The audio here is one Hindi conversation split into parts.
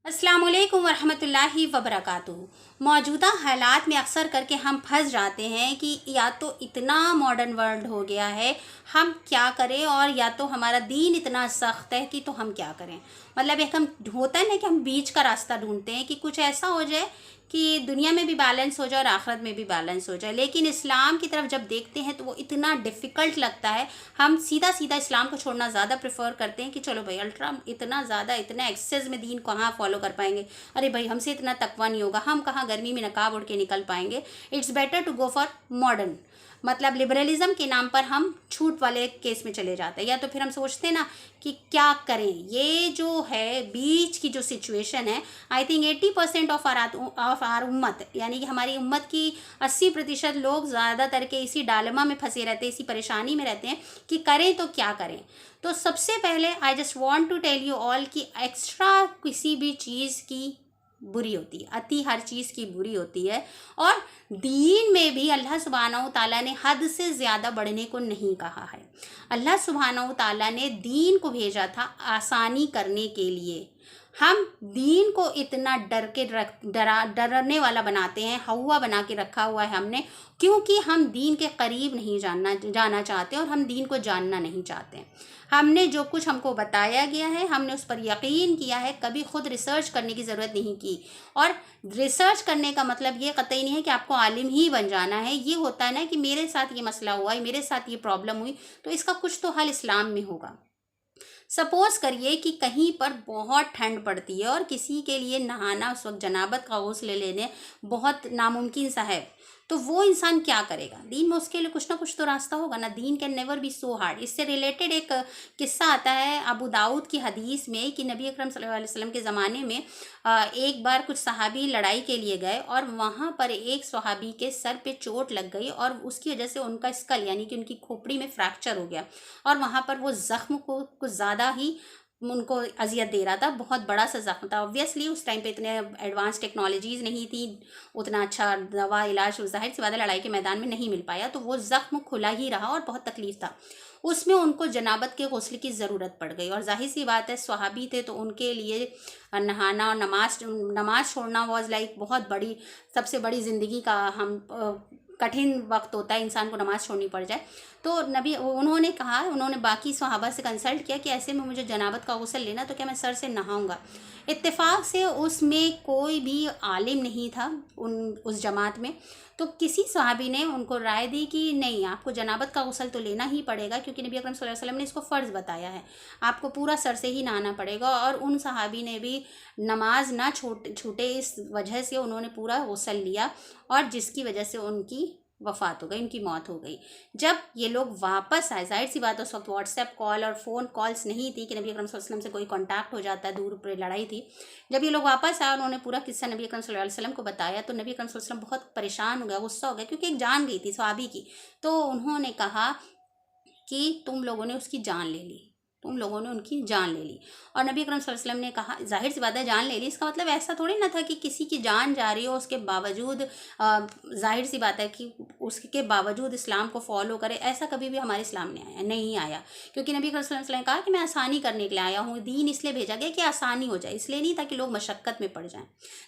अस्सलाम वालेकुम वरहमतुल्लाहि वबरकातुहू। मौजूदा हालात में अक्सर करके हम फंस जाते हैं कि या तो इतना मॉडर्न वर्ल्ड हो गया है, हम क्या करें, और या तो हमारा दीन इतना सख्त है कि तो हम क्या करें। मतलब एक हम होता है ना कि हम बीच का रास्ता ढूंढते हैं कि कुछ ऐसा हो जाए कि दुनिया में भी बैलेंस हो जाए और आखिरत में भी बैलेंस हो जाए। लेकिन इस्लाम की तरफ जब देखते हैं तो वो इतना डिफ़िकल्ट लगता है। हम सीधा सीधा इस्लाम को छोड़ना ज़्यादा प्रेफर करते हैं कि चलो भाई अल्ट्रा इतना ज़्यादा इतना एक्सेस में दीन कहाँ फॉलो कर पाएंगे। अरे भाई हमसे इतना तकवा नहीं होगा, हम कहाँ गर्मी में नकाब उड़ के निकल पाएंगे। It's better to go for modern. मतलब लिबरलिज्म के नाम पर हम छूट वाले केस में चले जाते हैं, या तो फिर हम सोचते हैं ना कि क्या करें। ये जो है बीच की जो सिचुएशन है, आई थिंक 80% ऑफ आर उम्मत, यानी कि हमारी उम्मत की 80% लोग ज़्यादातर के इसी डालमा में फंसे रहते हैं, इसी परेशानी में रहते हैं कि करें तो क्या करें। तो सबसे पहले I just want to tell you all कि एक्स्ट्रा किसी भी चीज़ की बुरी होती है, अति हर चीज़ की बुरी होती है। और दीन में भी अल्लाह सुब्हानहू ताला ने हद से ज़्यादा बढ़ने को नहीं कहा है। अल्लाह सुब्हानहू ताला ने दीन को भेजा था आसानी करने के लिए। हम दीन को इतना डरने वाला बनाते हैं, हवा बना के रखा हुआ है हमने, क्योंकि हम दीन के करीब नहीं जाना चाहते और हम दीन को जानना नहीं चाहते। हमने जो कुछ हमको बताया गया है हमने उस पर यकीन किया है, कभी खुद रिसर्च करने की ज़रूरत नहीं की। और रिसर्च करने का मतलब ये कतई नहीं है कि आपको आलिम ही बन जाना है। ये होता है ना कि मेरे साथ ये मसला हुआ है, मेरे साथ ये प्रॉब्लम हुई, तो इसका कुछ तो हल इस्लाम में होगा। सपोज करिए कि कहीं पर बहुत ठंड पड़ती है और किसी के लिए नहाना उस वक्त जनाबत का गौस्ल लेने बहुत नामुमकिन सा है, तो वो इंसान क्या करेगा। दीन में उसके लिए कुछ ना कुछ तो रास्ता होगा ना। दीन can never be so hard. इससे रिलेटेड एक किस्सा आता है अबू दाऊद की हदीस में कि नबी अकरम सल्लल्लाहु अलैहि वसल्लम के ज़माने में एक बार कुछ सहाबी लड़ाई के लिए गए और वहाँ पर एक सहाबी के सर पे चोट लग गई और उसकी वजह से उनका स्कल यानी कि उनकी खोपड़ी में फ्रैक्चर हो गया और वहाँ पर वो ज़ख्म को कुछ ज़्यादा ही उनको अजियत दे रहा था। बहुत बड़ा सा ज़ख्म था। ऑब्वियसली उस टाइम पे इतने एडवांस टेक्नोलॉजीज़ नहीं थी, उतना अच्छा दवा इलाज ज़ाहिर सी बात है लड़ाई के मैदान में नहीं मिल पाया, तो वो ज़ख्म खुला ही रहा और बहुत तकलीफ था। उसमें उनको जनाबत के गौस्ल की ज़रूरत पड़ गई और जाहिर सी बात है स्वहाबी थे तो उनके लिए नहाना और नमाज छोड़ना वॉज लाइक बहुत बड़ी, सबसे बड़ी ज़िंदगी का हम कठिन वक्त होता है इंसान को नमाज़ छोड़नी पड़ जाए। तो नबी उन्होंने बाकी सहाबा से कंसल्ट किया कि ऐसे में मुझे जनाबत का गुस्ल लेना, तो क्या मैं सर से नहाऊंगा। इत्तेफाक से उसमें कोई भी आलिम नहीं था उस जमात में, तो किसी सहाबी ने उनको राय दी कि नहीं, आपको जनाबत का गुस्ल तो लेना ही पड़ेगा क्योंकि नबी अकरम सल्लल्लाहु अलैहि वसल्लम ने इसको फ़र्ज़ बताया है, आपको पूरा सर से ही नहाना पड़ेगा। और उन सहाबी ने भी नमाज ना छूटे इस वजह से उन्होंने पूरा गुस्ल लिया और जिसकी वजह से उनकी वफ़ात हो गई, उनकी मौत हो गई। जब ये लोग वापस आए, जाहिर सी बात है उस वक्त व्हाट्सएप कॉल और फ़ोन कॉल्स नहीं थी कि नबी अकरम सल्लल्लाहु अलैहि वसल्लम से कोई कांटेक्ट हो जाता है, दूर पर लड़ाई थी। जब ये लोग वापस आए उन्होंने पूरा किस्सा नबी अकरम सल्लल्लाहु अलैहि वसल्लम को बताया तो नबी अकरम सल्लल्लाहु अलैहि वसल्लम बहुत परेशान हो गया, गुस्सा हो गया, क्योंकि एक जान गई थी सहाबी की। तो उन्होंने कहा कि तुम लोगों ने उसकी जान ले ली, तुम लोगों ने उनकी जान ले ली। और नबी अकरम सल्लल्लाहु अलैहि वसल्लम ने कहा, जाहिर सी बात है जान ले ली, इसका मतलब ऐसा थोड़ी ना था कि किसी की जान जा रही हो उसके बावजूद जाहिर सी बात है कि उसके बावजूद इस्लाम को फॉलो करे, ऐसा कभी भी हमारे इस्लाम में नहीं आया। क्योंकि नबी अकरम सल्लल्लाहु अलैहि वसल्लम ने कहा कि मैं आसानी करने के लिए आया हूँ, दीन इसलिए भेजा गया कि आसानी हो जाए, इसलिए नहीं था कि लोग मशक्क़त में पड़ जाएँ।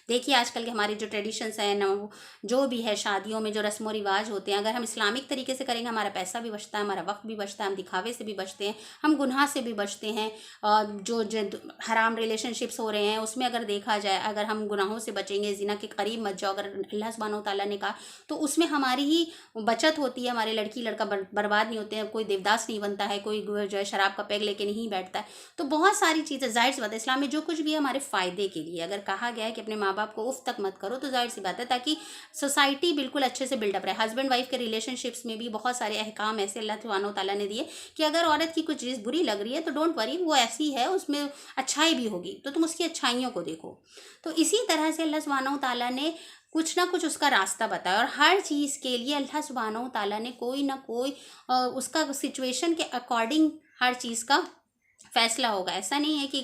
देखिए आजकल के हमारे जो ट्रेडिशंस हैं ना, जो भी है शादियों में जो रस्म व रिवाज होते हैं, अगर हम इस्लामिक तरीके से करेंगे हमारा पैसा भी बचता है, हमारा वक्त भी बचता है, हम दिखावे से भी बचते हैं, हम गुनाह से भी बचते हैं। जो हराम रिलेशनशिप्स हो रहे हैं उसमें अगर देखा जाए, अगर हम गुनाहों से बचेंगे, ज़िना के करीब मत जाओ, अगर अल्लाह सुब्हानहू तआला ने कहा, तो उसमें हमारी ही बचत होती है, हमारे लड़की लड़का बर्बाद नहीं होते हैं, कोई देवदास नहीं बनता है, कोई जो है शराब का पैग लेके नहीं बैठता है। तो बहुत सारी चीज़ें, जाहिर सी बात है इस्लाम में जो कुछ भी है हमारे फ़ायदे के लिए। अगर कहा गया है कि अपने माँ बाप को उफ तक मत करो, तो जाहिर सी बात है ताकि सोसाइटी बिल्कुल अच्छे से बिल्डअप रहे। हस्बैंड वाइफ के रिलेशनशिप्स में भी बहुत सारे अहकाम ऐसे अल्लाह सुब्हानहू तआला ने दिए कि अगर औरत की कुछ चीज़ बुरी लग रही है तो डोंट वरी, वो ऐसी है, उसमें अच्छाई भी होगी, तो तुम उसकी अच्छाइयों को देखो। तो इसी तरह से अल्लाह सुब्हानहू तआला ने कुछ ना कुछ उसका रास्ता बताया और हर चीज़ के लिए अल्लाह सुब्हानहू तआला ने कोई ना कोई उसका सिचुएशन के अकॉर्डिंग हर चीज़ का फैसला होगा। ऐसा नहीं है कि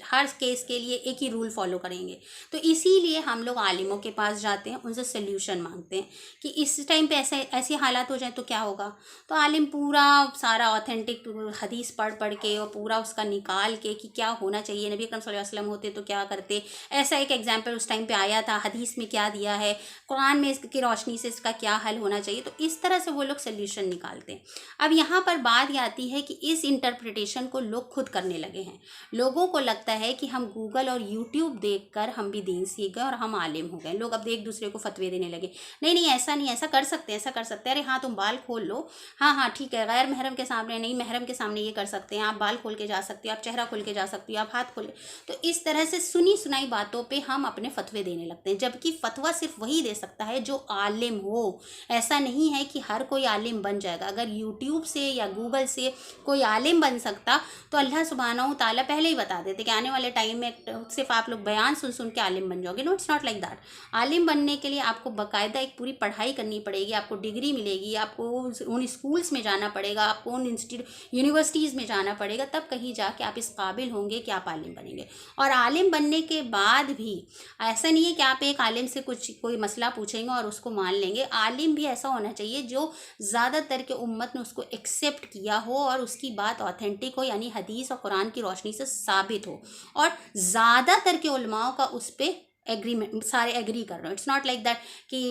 हर केस के लिए एक ही रूल फॉलो करेंगे। तो इसीलिए हम लोग आलिमों के पास जाते हैं, उनसे सोल्यूशन मांगते हैं कि इस टाइम पे ऐसे हालात हो जाए तो क्या होगा। तो आलिम पूरा सारा ऑथेंटिक हदीस पढ़ पढ़ के और पूरा उसका निकाल के कि क्या होना चाहिए, नबी अकरम सल्लल्लाहु अलैहि वसल्लम होते तो क्या करते, ऐसा एक एग्जाम्पल उस टाइम पे आया था, हदीस में क्या दिया है, कुरान में इसकी रोशनी से इसका क्या हल होना चाहिए। तो इस तरह से वो लोग सोल्यूशन निकालते हैं। अब यहाँ पर बात ये आती है कि इस इंटरप्रिटेशन को लोग खुद करने लगे हैं। लोगों को लगता है कि हम गूगल और यूट्यूब देखकर हम भी दीन सीख गए और हम आलिम हो गए। लोग अब एक दूसरे को फतवे देने लगे, नहीं नहीं ऐसा नहीं, ऐसा कर सकते हैं, ऐसा कर सकते हैं, अरे हाँ तुम बाल खोल लो, हाँ हाँ ठीक है, गैर महरम के सामने नहीं, महरम के सामने ये कर सकते हैं, आप बाल खोल के जा सकते हो, आप चेहरा खोल के जा सकती हो, आप हाथ खोल। तो इस तरह से सुनी सुनाई बातों पर हम अपने फतवे देने लगते हैं, जबकि फतवा सिर्फ वही दे सकता है जो आलिम हो। ऐसा नहीं है कि हर कोई आलिम बन जाएगा। अगर यूट्यूब से या गूगल से कोई आलिम बन सकता तो अल्लाह सुब्हानहू ताला पहले ही बता देते कि आने वाले टाइम में सिर्फ आप लोग बयान सुन सुन के आलिम बन जाओगे। No, it's not like that. आलिम बनने के लिए आपको बाकायदा एक पूरी पढ़ाई करनी पड़ेगी, आपको डिग्री मिलेगी, आपको उन स्कूल्स में जाना पड़ेगा, आपको उन यूनिवर्सिटीज़ में जाना पड़ेगा, तब कहीं जाके आप इस काबिल होंगे कि आप आलिम बनेंगे। और आलिम बनने के बाद भी ऐसा नहीं है कि आप एक आलिम से कोई मसला पूछेंगे और उसको मान लेंगे। आलिम भी ऐसा होना चाहिए जो ज़्यादातर के उम्मत ने उसको एक्सेप्ट किया हो और उसकी बात ऑथेंटिक हो, यानी हदीस और कुरान की रोशनी से साबित हो, और ज़्यादातर के उलमाओं का उस पर एग्रीमेंट, सारे एग्री कर रहे हो। इट्स नॉट लाइक दैट कि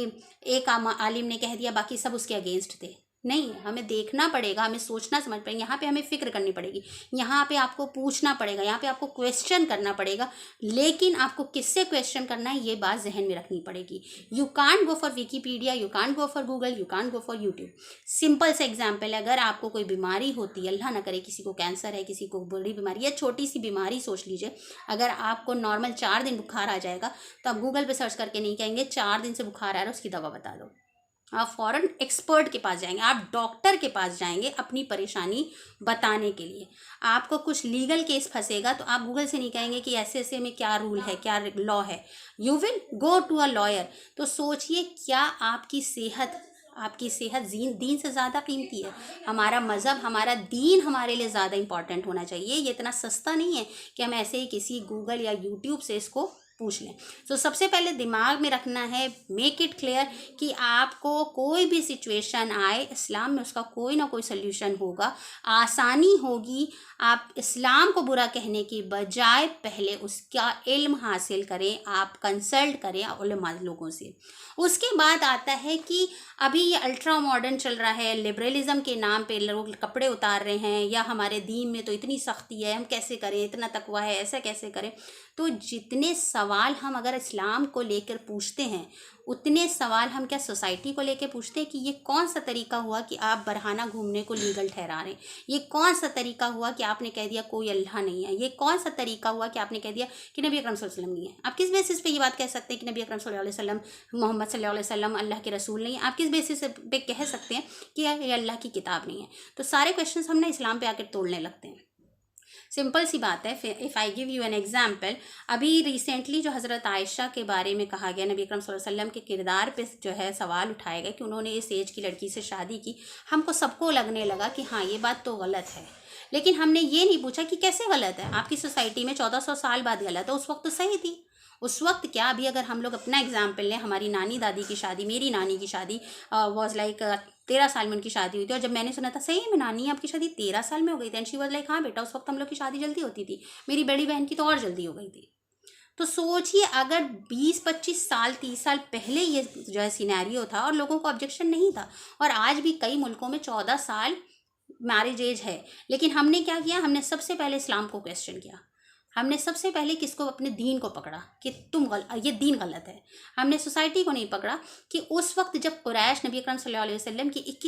एक आलिम ने कह दिया बाकी सब उसके अगेंस्ट थे। नहीं, हमें देखना पड़ेगा, हमें सोचना समझ पड़ेगा, यहाँ पे हमें फ़िक्र करनी पड़ेगी, यहाँ पे आपको पूछना पड़ेगा, यहाँ पे आपको क्वेश्चन करना पड़ेगा। लेकिन आपको किससे क्वेश्चन करना है ये बात जहन में रखनी पड़ेगी। You can't go for Wikipedia, you can't go for Google, you can't go for YouTube. Simple से एग्जाम्पल है, अगर आपको कोई बीमारी होती है, अल्लाह ना करे किसी को कैंसर है, किसी को बड़ी बीमारी या छोटी सी बीमारी सोच लीजिए, अगर आपको नॉर्मल 4 दिन बुखार आ जाएगा तो आप गूगल पर सर्च करके नहीं कहेंगे 4 दिन से बुखार आ रहा है उसकी दवा बता दो। आप फॉरेन एक्सपर्ट के पास जाएंगे, आप डॉक्टर के पास जाएंगे अपनी परेशानी बताने के लिए। आपको कुछ लीगल केस फंसेगा तो आप गूगल से नहीं कहेंगे कि ऐसे ऐसे में क्या रूल है, क्या लॉ है। You will go to a lawyer. तो सोचिए, क्या आपकी सेहत दीन से ज़्यादा कीमती है? हमारा मज़हब, हमारा दीन हमारे लिए ज़्यादा इंपॉर्टेंट होना चाहिए। ये इतना सस्ता नहीं है कि हम ऐसे ही किसी गूगल या यूट्यूब से इसको पूछ लें। तो सबसे पहले दिमाग में रखना है, मेक इट क्लियर कि आपको कोई भी सिचुएशन आए, इस्लाम में उसका कोई ना कोई सोल्यूशन होगा, आसानी होगी। आप इस्लाम को बुरा कहने की बजाय पहले उसका इल्म हासिल करें, आप कंसल्ट करें उलमा लोगों से। उसके बाद आता है कि अभी ये अल्ट्रा मॉडर्न चल रहा है, लिबरलिज्म के नाम पे लोग कपड़े उतार रहे हैं, या हमारे दीन में तो इतनी सख्ती है, हम कैसे करें, इतना तकवा है, ऐसा कैसे करें। तो जितने सवाल हम अगर इस्लाम को लेकर पूछते हैं, उतने सवाल हम क्या सोसाइटी को लेकर पूछते हैं कि ये कौन सा तरीका हुआ कि आप बरहाना घूमने को लीगल ठहरा रहे हैं, ये कौन सा तरीका हुआ कि आपने कह दिया कोई अल्लाह नहीं है, ये कौन सा तरीका हुआ कि आपने कह दिया कि नबी अकरम सल्लल्लाहु अलैहि वसल्लम नहीं है। आप किस बेसिस पे ये बात कह सकते हैं कि नबी अकरम सल्लल्लाहु अलैहि वसल्लम, मोहम्मद सल्लल्लाहु अलैहि वसल्लम अल्लाह के रसूल नहीं है? आप किस बेसिस पे कह सकते हैं कि ये अल्लाह की किताब नहीं है? तो सारे क्वेश्चन हम ना इस्लाम पे आकर तोड़ने लगते हैं। सिंपल सी बात है। If I give you an example, अभी रिसेंटली जो हज़रत आयशा के बारे में कहा गया, नबी अकरम सल्लल्लाहु अलैहि वसल्लम के किरदार पे जो है सवाल उठाया गया कि उन्होंने इस एज की लड़की से शादी की, हमको सबको लगने लगा कि हाँ ये बात तो गलत है। लेकिन हमने ये नहीं पूछा कि कैसे गलत है। आपकी सोसाइटी में 1400 साल बाद गलत है, उस वक्त तो सही थी। उस वक्त क्या, अभी अगर हम लोग अपना एग्जाम्पल लें, हमारी नानी दादी की शादी, मेरी नानी की शादी वॉज लाइक 13 साल में उनकी शादी हुई थी। और जब मैंने सुना था सही में नानी आपकी शादी 13 साल में हो गई थी, एंड शी वॉज लाइक हाँ बेटा, उस वक्त हम लोग की शादी जल्दी होती थी, मेरी बड़ी बहन की तो और जल्दी हो गई थी। तो सोचिए, अगर 20-25 साल 30 साल पहले ये जो है सिनेरियो था और लोगों को ऑब्जेक्शन नहीं था, और आज भी कई मुल्कों में 14 साल मैरिज एज है, लेकिन हमने क्या किया, हमने सबसे पहले इस्लाम को क्वेश्चन किया। हमने सबसे पहले किसको, अपने दीन को पकड़ा कि ये दीन गलत है। हमने सोसाइटी को नहीं पकड़ा कि उस वक्त जब कुरैश नबी अकरम सल्लल्लाहु अलैहि वसल्लम की एक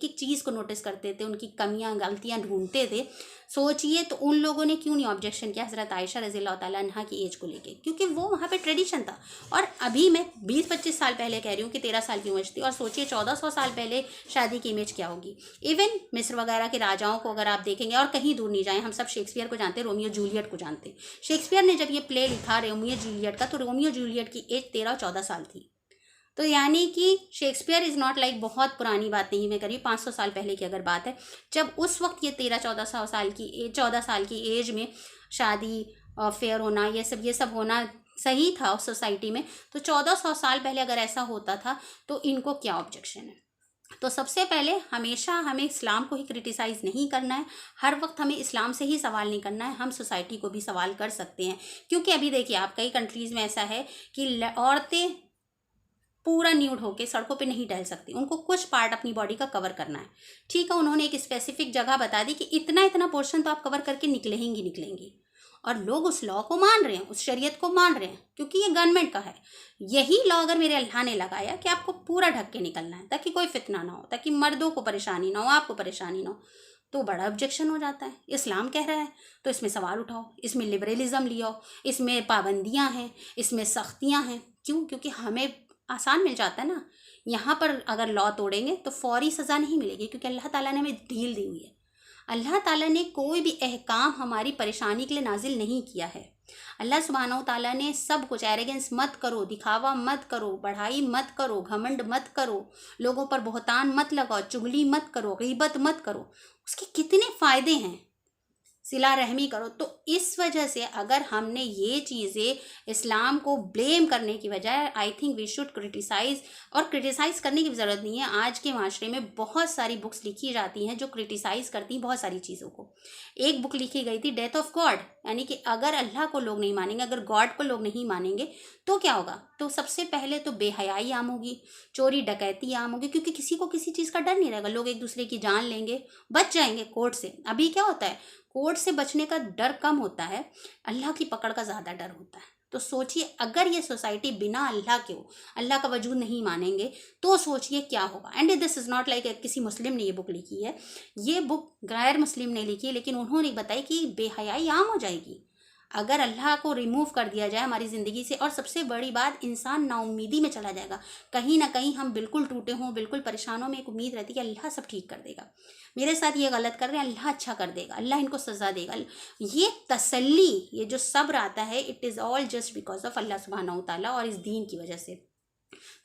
एक चीज़ को नोटिस करते थे, उनकी कमियां गलतियां ढूंढते थे, सोचिए तो उन लोगों ने क्यों नहीं ऑब्जेक्शन किया हज़रत आयशा रज़ी अल्लाह ताला अन्हा की एज को लेके, क्योंकि वो वहाँ पे ट्रेडिशन था। और अभी मैं 20-25 साल पहले कह रही हूँ कि 13 साल की उम्र थी, और सोचिए 1400 साल पहले शादी की इमेज क्या होगी। इवन मिस्र वगैरह के राजाओं को अगर आप देखेंगे, और कहीं दूर नहीं जाएँ, हम सब शेक्सपियर को जानते हैं, रोमियो जूलियट को जानते हैं। शेक्सपियर ने जब ये प्ले लिखा रोमियो जूलियट का, तो रोमियो जूलियट की एज 13-14 साल थी। तो यानी कि शेक्सपियर इज़ नॉट लाइक बहुत पुरानी बात नहीं, मैं करीब 500 साल पहले की अगर बात है, जब उस वक्त ये 13-14 साल की 14 साल की एज में शादी फेयर होना, ये सब होना सही था उस सोसाइटी में, तो 1400 साल पहले अगर ऐसा होता था तो इनको क्या ऑब्जेक्शन है। तो सबसे पहले हमेशा हमें इस्लाम को ही क्रिटिसाइज़ नहीं करना है, हर वक्त हमें इस्लाम से ही सवाल नहीं करना है, हम सोसाइटी को भी सवाल कर सकते हैं। क्योंकि अभी देखिए आप, कई कंट्रीज़ में ऐसा है कि औरतें पूरा न्यूड होके सड़कों पे नहीं टहल सकती, उनको कुछ पार्ट अपनी बॉडी का कवर करना है। ठीक है, उन्होंने एक स्पेसिफिक जगह बता दी कि इतना इतना पोर्शन तो आप कवर करके निकलेंगी, और लोग उस लॉ को मान रहे हैं, उस शरीयत को मान रहे हैं, क्योंकि ये गवर्नमेंट का है। यही लॉ अगर मेरे अल्लाह ने लगाया कि आपको पूरा ढक के निकलना है ताकि कोई फितना ना हो, ताकि मर्दों को परेशानी ना हो, आपको परेशानी ना हो, तो बड़ा ऑब्जेक्शन हो जाता है। इस्लाम कह रहा है तो इसमें सवाल उठाओ, इसमें लिबरलिज्म ले आओ, इसमें पाबंदियां हैं, इसमें सख्तियां हैं। क्यों? क्योंकि हमें आसान मिल जाता है ना। यहाँ पर अगर लॉ तोड़ेंगे तो फौरी सज़ा नहीं मिलेगी, क्योंकि अल्लाह ताला ने हमें ढील दी हुई है। अल्लाह ताला ने कोई भी अहकाम हमारी परेशानी के लिए नाजिल नहीं किया है। अल्लाह सुब्हानहू ताला ने सब कुछ, एरोगेंस मत करो, दिखावा मत करो, बढ़ाई मत करो, घमंड मत करो, लोगों पर बहुतान मत लगाओ, चुगली मत करो, गीबत मत करो, उसके कितने फ़ायदे हैं। सिला रहमी करो। तो इस वजह से अगर हमने ये चीज़ें इस्लाम को ब्लेम करने की बजाय, I think we should criticise, और क्रिटिसाइज़ करने की ज़रूरत नहीं है। आज के माशरे में बहुत सारी बुक्स लिखी जाती हैं जो क्रिटिसाइज़ करती हैं बहुत सारी चीज़ों को। एक बुक लिखी गई थी डेथ ऑफ गॉड, यानी कि अगर अल्लाह को लोग नहीं मानेंगे, अगर गॉड को लोग नहीं मानेंगे तो क्या होगा। तो सबसे पहले तो बेहयाई आम होगी, चोरी डकैती आम होगी, क्योंकि किसी को किसी चीज़ का डर नहीं रहेगा, लोग एक दूसरे की जान लेंगे, बच जाएंगे कोर्ट से। अभी क्या होता है, कोर्ट से बचने का डर कम होता है, अल्लाह की पकड़ का ज़्यादा डर होता है। तो सोचिए अगर ये सोसाइटी बिना अल्लाह के हो, अल्लाह का वजूद नहीं मानेंगे, तो सोचिए क्या होगा। And this is not like किसी मुस्लिम ने ये बुक लिखी है, ये बुक गैर मुस्लिम ने लिखी है, लेकिन उन्होंने बताई कि बेहयाई आम हो जाएगी अगर अल्लाह को रिमूव कर दिया जाए हमारी ज़िंदगी से। और सबसे बड़ी बात, इंसान नाउम्मीदी में चला जाएगा। कहीं ना कहीं हम बिल्कुल टूटे हों, बिल्कुल परेशानों में, एक उम्मीद रहती है कि अल्लाह सब ठीक कर देगा, मेरे साथ ये गलत कर रहे हैं, अल्लाह अच्छा कर देगा, अल्लाह इनको सज़ा देगा। ये तसल्ली, ये जो सब्र आता है, it is all just because of अल्लाह सुब्हानहू तआला और इस दीन की वजह से।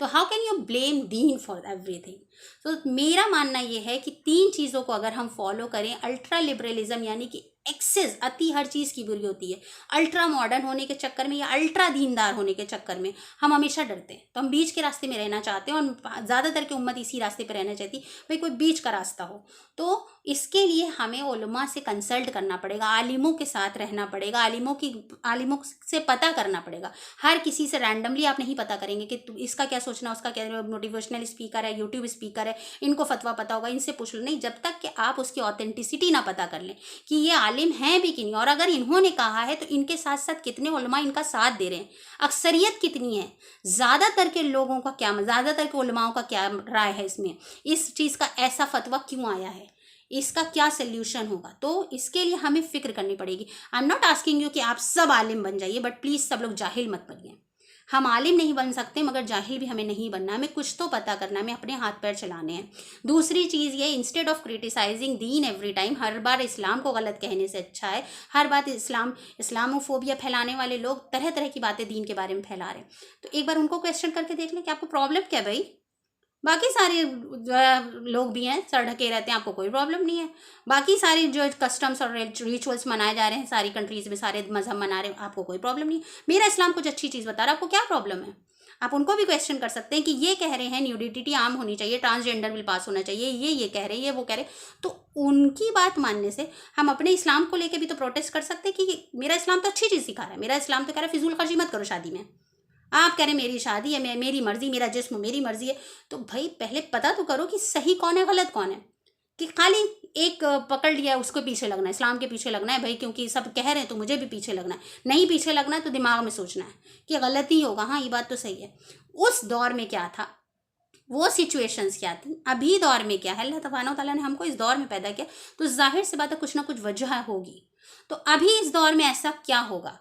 तो हाउ कैन यू ब्लेम दीन फॉर एवरीथिंग। तो मेरा मानना ये है कि 3 चीज़ों को अगर हम फॉलो करें, अल्ट्रा लिबरलिज्म यानी कि एक्सेस, अति हर चीज़ की बुरी होती है, अल्ट्रा मॉडर्न होने के चक्कर में या अल्ट्रा दीनदार होने के चक्कर में हम हमेशा डरते हैं। तो हम बीच के रास्ते में रहना चाहते हैं, और ज़्यादातर की उम्मत इसी रास्ते पर रहना चाहती है, भाई कोई बीच का रास्ता हो। तो इसके लिए हमें उलमा से कंसल्ट करना पड़ेगा, आलिमों के साथ रहना पड़ेगा, आलिमों से पता करना पड़ेगा। हर किसी से रैंडमली आप नहीं पता करेंगे कि इसका क्या सोचना, उसका क्या, मोटिवेशनल स्पीकर है, यूट्यूब स्पीकर है, इनको फतवा पता होगा, इनसे पूछ लो। नहीं, जब तक कि आप उसकी ऑथेंटिसिटी ना पता कर लें कि ये आलिम हैं भी कि नहीं, और अगर इन्होंने कहा है तो इनके साथ साथ कितने उलमा इनका साथ दे रहे हैं, अक्सरियत कितनी है, ज़्यादातर के लोगों का क्या, ज़्यादातर के उलमाओं का क्या राय है इसमें, इस चीज़ का ऐसा फतवा क्यों आया है, इसका क्या सोल्यूशन होगा। तो इसके लिए हमें फिक्र करनी पड़ेगी। I am not asking you कि आप सब आलिम बन जाइए, बट प्लीज़ सब लोग जाहिल मत बनिए। हम आलिम नहीं बन सकते, मगर जाहिल भी हमें नहीं बनना, हमें कुछ तो पता करना है, हमें अपने हाथ पैर चलाने हैं। दूसरी चीज़ ये, instead of criticising Deen every time, हर बार इस्लाम को गलत कहने से अच्छा है, हर बात इस्लामोफोबिया फैलाने वाले लोग तरह तरह की बातें दीन के बारे में फैला रहे हैं, तो एक बार उनको क्वेश्चन करके देख लें कि आपको प्रॉब्लम क्या है भाई। बाकी सारे जो है लोग भी हैं सर ढके रहते हैं, आपको कोई प्रॉब्लम नहीं है। बाकी सारी जो कस्टम्स और रिचुअल्स मनाए जा रहे हैं सारी कंट्रीज़ में, सारे मजहब मना रहे हैं, आपको कोई प्रॉब्लम नहीं है। मेरा इस्लाम कुछ अच्छी चीज़ बता रहा है, आपको क्या प्रॉब्लम है। आप उनको भी क्वेश्चन कर सकते हैं कि ये कह रहे हैं न्यूडिटी आम होनी चाहिए, ट्रांसजेंडर बिल पास होना चाहिए, ये कह रहे हैं, ये वो कह रहे हैं, तो उनकी बात मानने से हम अपने इस्लाम को लेकर भी तो प्रोटेस्ट कर सकते हैं कि मेरा इस्लाम तो अच्छी चीज़ सिखा रहा है, मेरा इस्लाम तो कह रहा है फिजूल खर्ची मत करो शादी में। आप कह रहे मेरी शादी है, मेरी मर्जी, मेरा जिस्म मेरी मर्जी है, तो भाई पहले पता तो करो कि सही कौन है गलत कौन है। कि खाली एक पकड़ लिया उसको पीछे लगना है, इस्लाम के पीछे लगना है भाई, क्योंकि सब कह रहे हैं तो मुझे भी पीछे लगना है। नहीं पीछे लगना है तो दिमाग में सोचना है कि गलत ही होगा, हाँ ये बात तो सही है। उस दौर में क्या था, वो सिचुएशंस क्या थी, अभी दौर में क्या है। अल्लाह सुब्हानहू तआला ने हमको इस दौर में पैदा किया, तो जाहिर सी बात है कुछ ना कुछ वजह होगी। तो अभी इस दौर में ऐसा क्या होगा,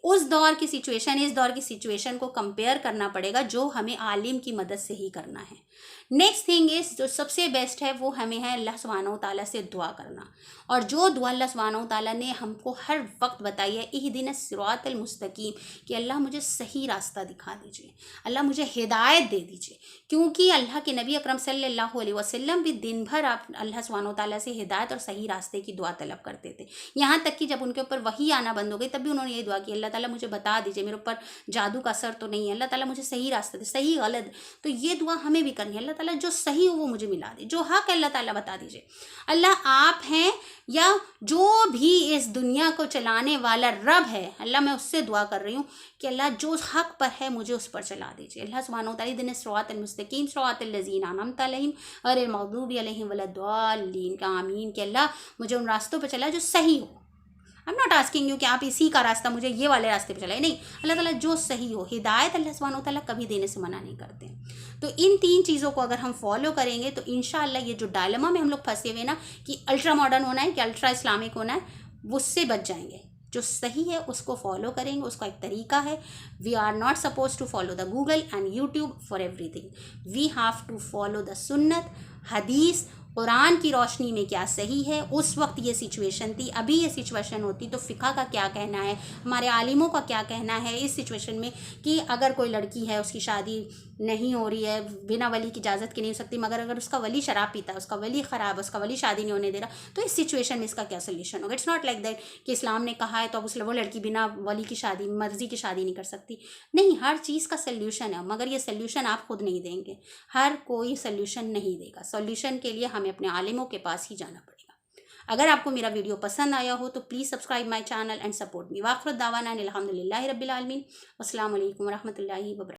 उस दौर की सिचुएशन, इस दौर की सिचुएशन को कंपेयर करना पड़ेगा, जो हमें आलिम की मदद से ही करना है। नेक्स्ट थिंग इज, जो सबसे बेस्ट है वो हमें है अल्लाह सुब्हानहू तआला से दुआ करना। और जो दुआ अल्लाह सुब्हानहू तआला ने हमको हर वक्त बताई है, इहदिनस सिरातल मुस्तकीम, कि अल्लाह मुझे सही रास्ता दिखा दीजिए, अल्लाह मुझे हिदायत दे दीजिए। क्योंकि अल्लाह के नबी अकरम सल्लल्लाहु अलैहि वसल्लम भी दिन भर आप अल्लाह सुब्हानहू तआला से हिदायत और सही रास्ते की दुआ तलब करते थे। यहाँ तक कि जब उनके ऊपर वही आना बंद हो गई तब भी उन्होंने ये दुआ की, अल्लाह ताला मुझे बता दीजिए, मेरे ऊपर जादू का असर तो नहीं है, अल्लाह ताला मुझे सही रास्ते दे, सही गलत। तो ये दुआ हमें भी करनी है, अल्लाह ताला जो सही हो वो मुझे मिला दे, जो हक है अल्लाह ताला बता दीजिए। अल्लाह आप हैं या जो भी इस दुनिया को चलाने वाला रब है, अल्लाह मैं उससे दुआ कर रही हूँ कि अल्लाह जो हक पर है मुझे उस पर चला दीजिए। अल्लाह सुब्हानहू व तआला इहदिना सिरातल मुस्तकीम सिरातल लज़ीना अनअमत अलैहिम गैरिल मग़दूबि अलैहिम वलद्दाल्लीन, आमीन। कि अल्लाह मुझे उन रास्तों पर चला जो सही हो। I am not asking you कि आप इसी का रास्ता मुझे ये वाले रास्ते पे चलाए, नहीं, अल्लाह ताला जो सही हो। हिदायत अल्लाह सुब्हानहू व तआला कभी देने से मना नहीं करते। तो इन 3 चीज़ों को अगर हम फॉलो करेंगे तो इंशाअल्लाह ये जो डायलेमा में हम लोग फंसे हुए ना कि अल्ट्रा मॉडर्न होना है कि अल्ट्रा इस्लामिक होना है, उससे बच जाएंगे। जो सही है उसको फॉलो करेंगे, उसका एक तरीका है। We are not suppose to follow the Google and YouTube for everything. We have to follow the सुन्नत, हदीस, कुरान की रोशनी में क्या सही है। उस वक्त ये सिचुएशन थी, अभी ये सिचुएशन होती तो फ़िक़्ह का क्या कहना है, हमारे आलिमों का क्या कहना है इस सिचुएशन में कि अगर कोई लड़की है उसकी शादी नहीं हो रही है, बिना वली की इजाज़त की नहीं हो सकती, मगर अगर उसका वली शराब पीता है, उसका वली ख़राब है, उसका वली शादी नहीं होने दे रहा, तो इस सिचुएशन में इसका क्या सोल्यूशन होगा। इट्स नॉट लाइक दैट कि इस्लाम ने कहा है तो अब उस वो लड़की बिना वली की शादी, मर्ज़ी की शादी नहीं कर सकती। नहीं, हर चीज़ का सोल्यूशन है, मगर ये सोल्यूशन आप खुद नहीं देंगे, हर कोई सोल्यूशन नहीं देगा। सोल्यूशन के लिए हमें अपने आलिमों के पास ही जाना पड़ेगा। अगर आपको मेरा वीडियो पसंद आया हो तो please subscribe my channel and support me. वाखिर दावाना अनिल हम्दुलिल्लाहि रब्बिल आलमीन। अस्सलामु अलैकुम व रहमतुल्लाहि व बरकातहू।